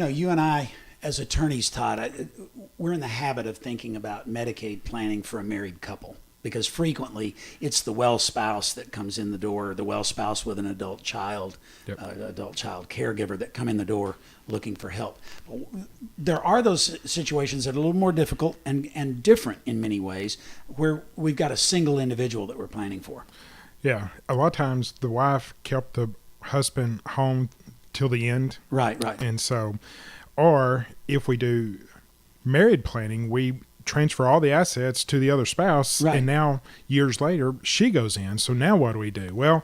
You and I, as attorneys, Todd, we're in the habit of thinking about Medicaid planning for a married couple because frequently it's the well spouse that comes in the door, the well spouse with an adult child, adult child caregiver that come in the door looking for help. There are those situations that are a little more difficult and different in many ways where we've got a single individual that we're planning for. Yeah. A lot of times the wife kept the husband home till the end. Right. And so, or if we do married planning, we transfer all the assets to the other spouse. Right. And now years later, she goes in. So now what do? Well,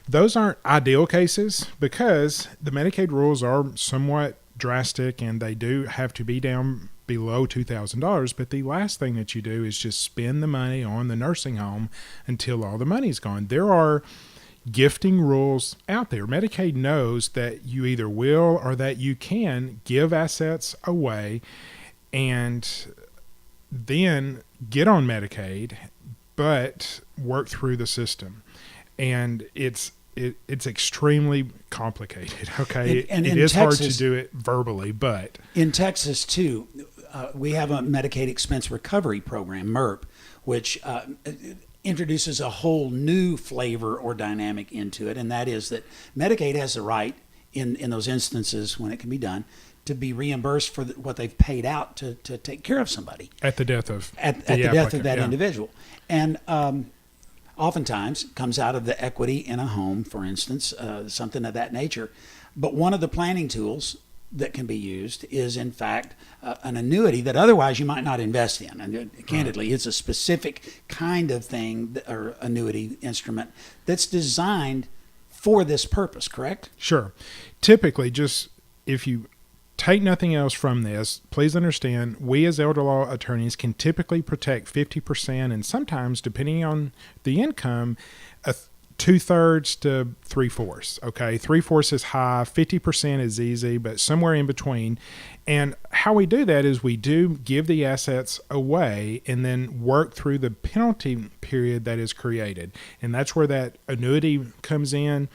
those aren't ideal cases because the Medicaid rules are somewhat drastic and they do have to be down below $2,000. But the last thing that you do is just spend the money on the nursing home until all the money's gone. There are gifting rules out there. Medicaid knows that you either will or that you can give assets away and then get on Medicaid, but work through the system. And it's extremely complicated. Okay. And it in is Texas, hard to do it verbally, but in Texas too, we have a Medicaid Expense Recovery Program, MERP, which introduces a whole new flavor or dynamic into it. And that is that Medicaid has the right in those instances when it can be done to be reimbursed for what they've paid out to take care of somebody at the death of that individual. And oftentimes it comes out of the equity in a home, for instance, something of that nature. But one of the planning tools that can be used is, in fact, an annuity that otherwise you might not invest in. And candidly, it's a specific kind of thing or annuity instrument that's designed for this purpose, correct? Sure. Typically, just if you take nothing else from this, please understand we as elder law attorneys can typically protect 50% and sometimes, depending on the income, 2/3 to 3/4. Okay, 3/4 is high, 50% is easy, but somewhere in between. And how we do that is we do give the assets away and then work through the penalty period that is created. And that's where that annuity comes in,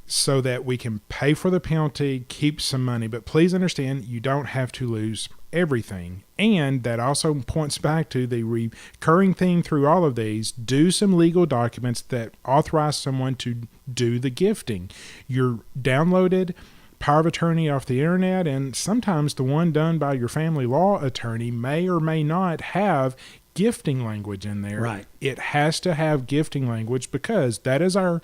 so that we can pay for the penalty, keep some money. But please understand, you don't have to lose everything. And that also points back to the recurring theme through all of these. Do some legal documents that authorize someone to do the gifting. Your downloaded power of attorney off the internet, and sometimes the one done by your family law attorney may or may not have gifting language in there. Right. It has to have gifting language because that is our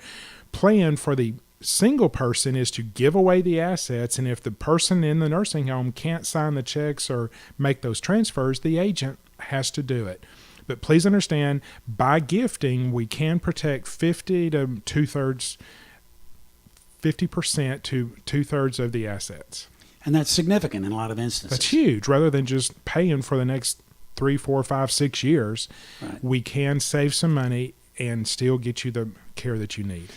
plan for the single person, is to give away the assets. And if the person in the nursing home can't sign the checks or make those transfers, the agent has to do it. But please understand, by gifting, we can protect 50% to 2/3 of the assets. And that's significant in a lot of instances. That's huge. Rather than just paying for the next 3, 4, 5, 6 years, right. We can save some money and still get you the care that you need.